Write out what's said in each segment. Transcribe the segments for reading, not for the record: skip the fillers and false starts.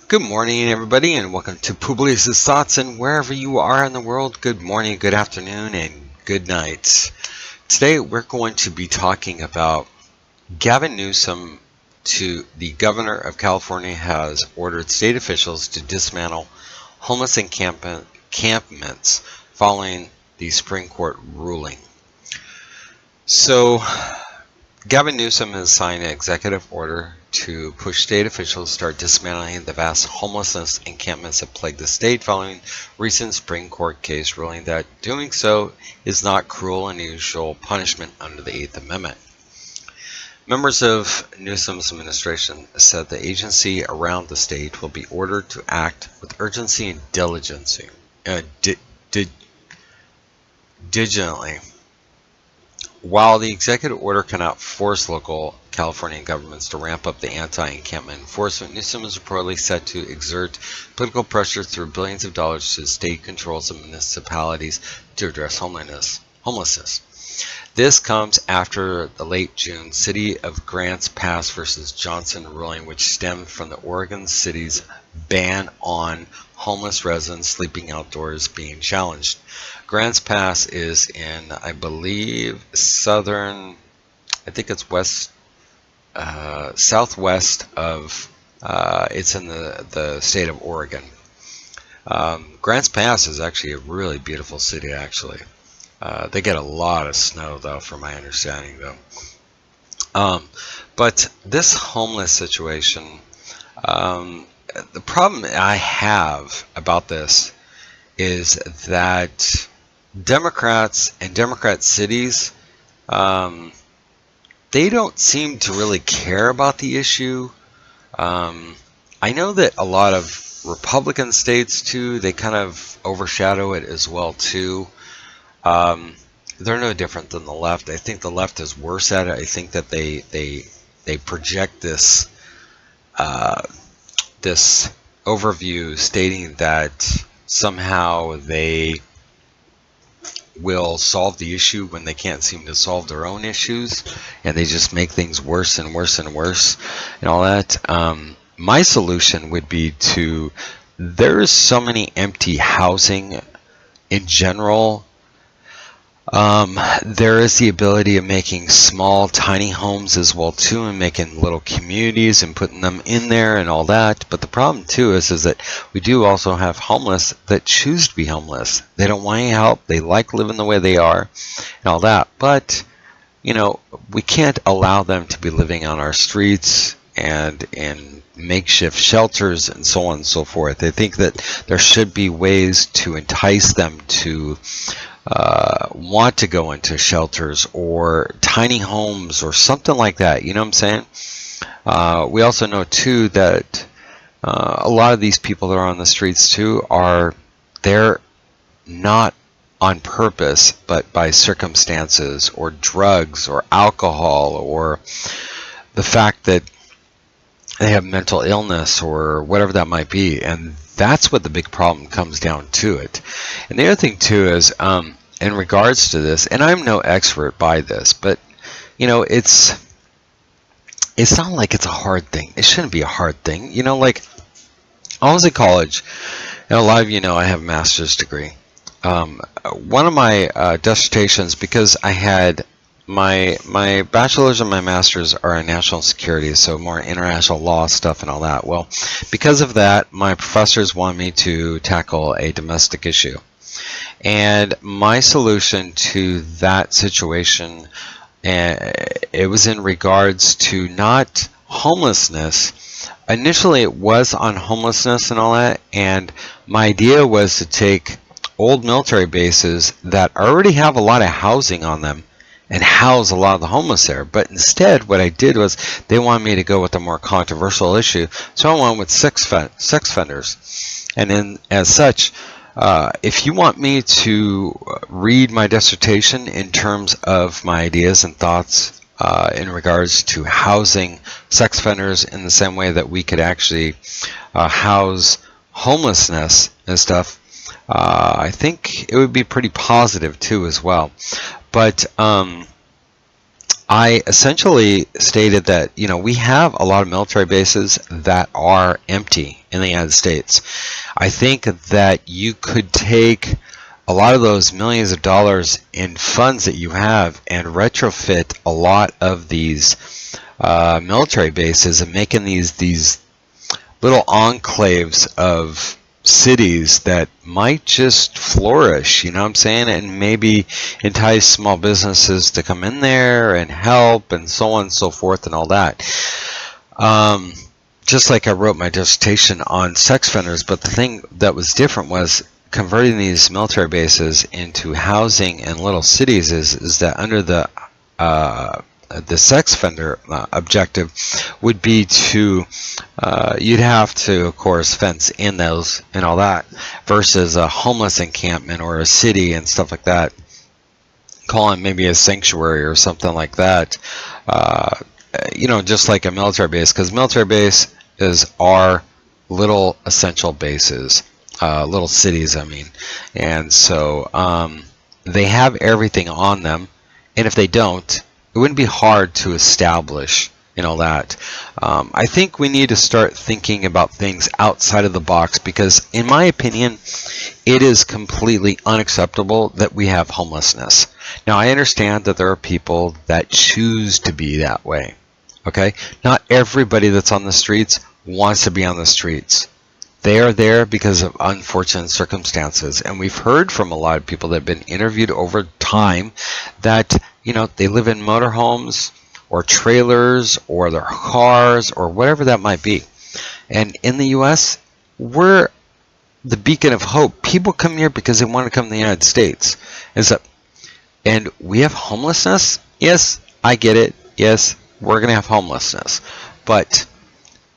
Good morning, everybody, and welcome to Publius' Thoughts. And wherever you are in the world, good morning, good afternoon, and good night. Today, we're going to be talking about Gavin Newsom. The governor of California has ordered state officials to dismantle homeless encampments following the Supreme Court ruling. So, Gavin Newsom has signed an executive order to push state officials to start dismantling the vast homelessness encampments that plague the state following recent Supreme Court case ruling that doing so is not cruel and unusual punishment under the Eighth Amendment. Members of Newsom's administration said the agency around the state will be ordered to act with urgency and diligently. While the executive order cannot force local Californian governments to ramp up the anti-encampment enforcement, Newsom is reportedly set to exert political pressure through billions of dollars to state controls of municipalities to address homelessness. This comes after the late June City of Grants Pass versus Johnson ruling, which stemmed from the Oregon city's ban on homeless residents sleeping outdoors being challenged. Grants Pass is in, I believe, southern, I think it's southwest of, it's in the state of Oregon. Grants Pass is actually a really beautiful city, actually. They get a lot of snow, though, from my understanding, though. But this homeless situation, the problem I have about this is that Democrats and Democrat cities, they don't seem to really care about the issue. I know that a lot of Republican states, too, they kind of overshadow it as well, too. They're no different than the left. I think the left is worse at it. I think that they project this this overview stating that somehow they will solve the issue when they can't seem to solve their own issues, and they just make things worse and worse and worse and all that. My solution would be there's so many empty housing in general. There is the ability of making small, tiny homes as well too, and making little communities and putting them in there and all that. But the problem too is that we do also have homeless that choose to be homeless. They don't want any help. They like living the way they are and all that. But, we can't allow them to be living on our streets and in makeshift shelters and so on and so forth. I think that there should be ways to entice them to want to go into shelters or tiny homes or something like that. You know what I'm saying? We also know too that a lot of these people that are on the streets too they're not on purpose, but by circumstances or drugs or alcohol or the fact that they have mental illness or whatever that might be. And that's what the big problem comes down to it. And the other thing too is, in regards to this, and I'm no expert by this, but it's not like it's a hard thing. It shouldn't be a hard thing. Like I was in college, and a lot of I have a master's degree. One of my dissertations, because I had my bachelor's and my master's are in national security, so more international law stuff and all that. Well, because of that, my professors wanted me to tackle a domestic issue. And my solution to that situation, it was in regards to not homelessness. Initially, it was on homelessness and all that, and my idea was to take old military bases that already have a lot of housing on them and house a lot of the homeless there. But instead, what I did was they wanted me to go with a more controversial issue, so I went with sex offenders. And then, as such, if you want me to read my dissertation in terms of my ideas and thoughts in regards to housing sex offenders in the same way that we could actually house homelessness and stuff, I think it would be pretty positive too as well. But I essentially stated that, we have a lot of military bases that are empty in the United States. I think that you could take a lot of those millions of dollars in funds that you have and retrofit a lot of these military bases and making these little enclaves of cities that might just flourish, you know what I'm saying? And maybe entice small businesses to come in there and help and so on and so forth and all that. Um, just like I wrote my dissertation on sex offenders, but the thing that was different was converting these military bases into housing in little cities is that under the sex offender objective would be to you'd have to, of course, fence in those and all that versus a homeless encampment or a city and stuff like that, call it maybe a sanctuary or something like that, just like a military base, because military base is our little essential bases, little cities, I mean. And so they have everything on them, and if they don't, it wouldn't be hard to establish that. I think we need to start thinking about things outside of the box because, in my opinion, it is completely unacceptable that we have homelessness. Now, I understand that there are people that choose to be that way. Okay? Not everybody that's on the streets wants to be on the streets. They are there because of unfortunate circumstances. And we've heard from a lot of people that have been interviewed over time that, they live in motorhomes or trailers or their cars or whatever that might be. And in the U.S., we're the beacon of hope. People come here because they want to come to the United States. And we have homelessness? Yes, I get it. Yes, we're going to have homelessness. But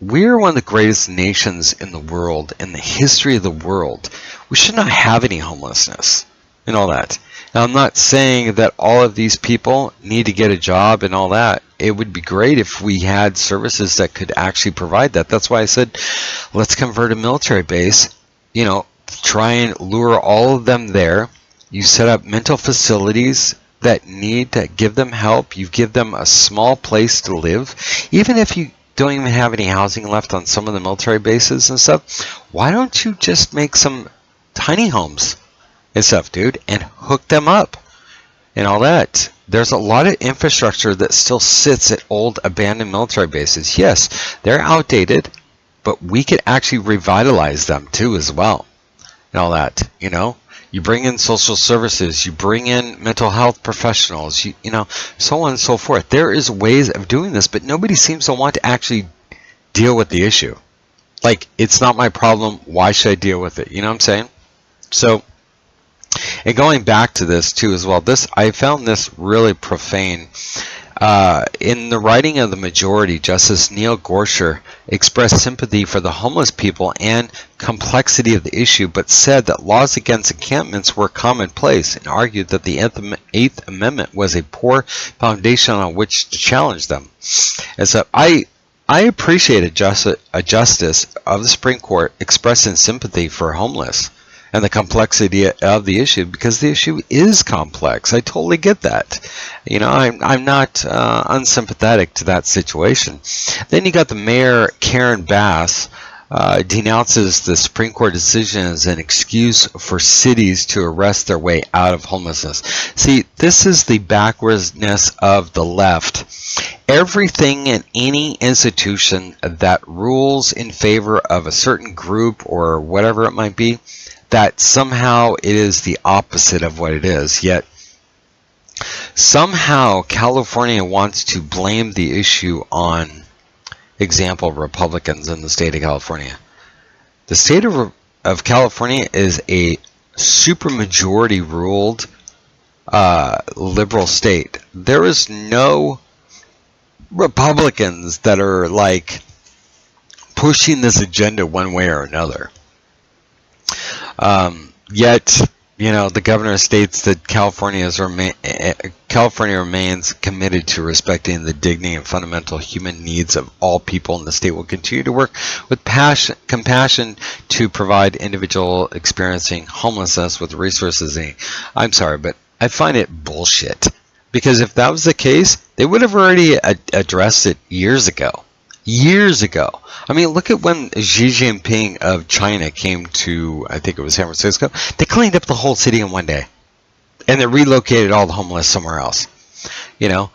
we're one of the greatest nations in the world, in the history of the world. We should not have any homelessness and all that. Now, I'm not saying that all of these people need to get a job and all that. It would be great if we had services that could actually provide that. That's why I said, let's convert a military base, try and lure all of them there. You set up mental facilities that need to give them help. You give them a small place to live. Even if you don't even have any housing left on some of the military bases and stuff, why don't you just make some tiny homes and stuff, dude, and hook them up and all that? There's a lot of infrastructure that still sits at old abandoned military bases. Yes, they're outdated, but we could actually revitalize them too as well and all that. You bring in social services, you bring in mental health professionals, so on and so forth. There is ways of doing this, but nobody seems to want to actually deal with the issue. Like, it's not my problem, why should I deal with it? You know what I'm saying? So, and going back to this too as well, I found this really profane. In the writing of the majority, Justice Neil Gorsuch expressed sympathy for the homeless people and complexity of the issue, but said that laws against encampments were commonplace and argued that the Eighth Amendment was a poor foundation on which to challenge them. And so I appreciate a justice of the Supreme Court expressing sympathy for homeless and the complexity of the issue, because the issue is complex. I totally get that. I'm not unsympathetic to that situation. Then you got the mayor, Karen Bass, denounces the Supreme Court decision as an excuse for cities to arrest their way out of homelessness. See, this is the backwardness of the left. Everything in any institution that rules in favor of a certain group or whatever it might be, that somehow it is the opposite of what it is. Yet somehow California wants to blame the issue on, example, Republicans in the state of California. The state of California is a supermajority ruled liberal state. There is no Republicans that are like pushing this agenda one way or another. Yet, the governor states that California remains committed to respecting the dignity and fundamental human needs of all people, and the state will continue to work with compassion to provide individual experiencing homelessness with resources. I'm sorry, but I find it bullshit. Because if that was the case, They would have already addressed it years ago. Years ago. I mean, look at when Xi Jinping of China came to, I think it was San Francisco. They cleaned up the whole city in one day. And they relocated all the homeless somewhere else. You know,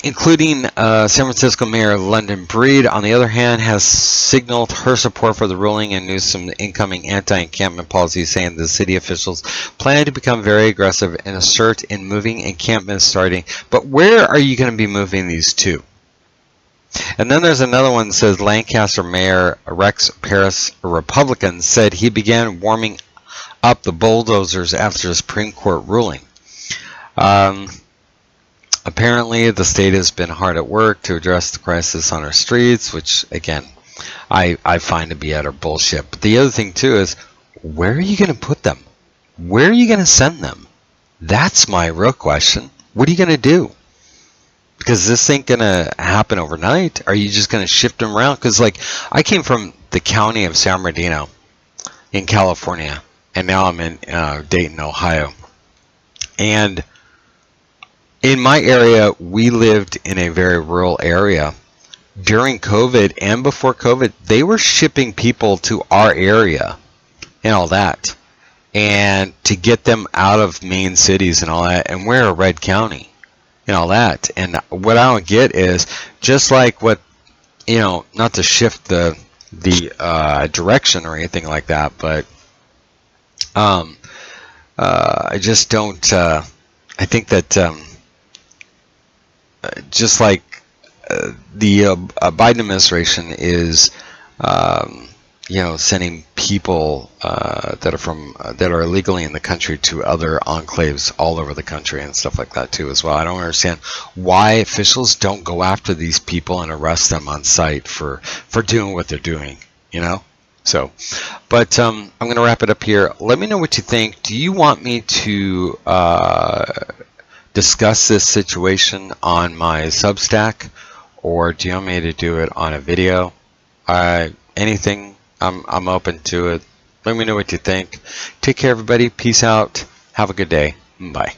including San Francisco Mayor London Breed, on the other hand, has signaled her support for the ruling and Newsom's incoming anti-encampment policy, saying the city officials plan to become very aggressive and assert in moving encampments starting. But where are you going to be moving these to? And then there's another one that says Lancaster Mayor Rex Paris, a Republican, said he began warming up the bulldozers after the Supreme Court ruling. Apparently, the state has been hard at work to address the crisis on our streets, which, again, I find to be utter bullshit. But the other thing, too, is where are you going to put them? Where are you going to send them? That's my real question. What are you going to do? Because this ain't going to happen overnight. Are you just going to shift them around? Because, like, I came from the county of San Bernardino in California, and now I'm in Dayton, Ohio. And in my area, we lived in a very rural area. During COVID and before COVID, they were shipping people to our area and all that, and to get them out of main cities and all that. And we're a red county and all that. And what I don't get is, just like what, you know, not to shift the direction or anything like that, but I just don't. I think that just like the Biden administration is, you know, sending people that are illegally in the country to other enclaves all over the country and stuff like that too as well. I don't understand why officials don't go after these people and arrest them on site for doing what they're doing, you know. So, but I'm going to wrap it up here. Let me know what you think. Do you want me to discuss this situation on my Substack, or do you want me to do it on a video? Anything, I'm open to it. Let me know what you think. Take care, everybody. Peace out. Have a good day. Bye.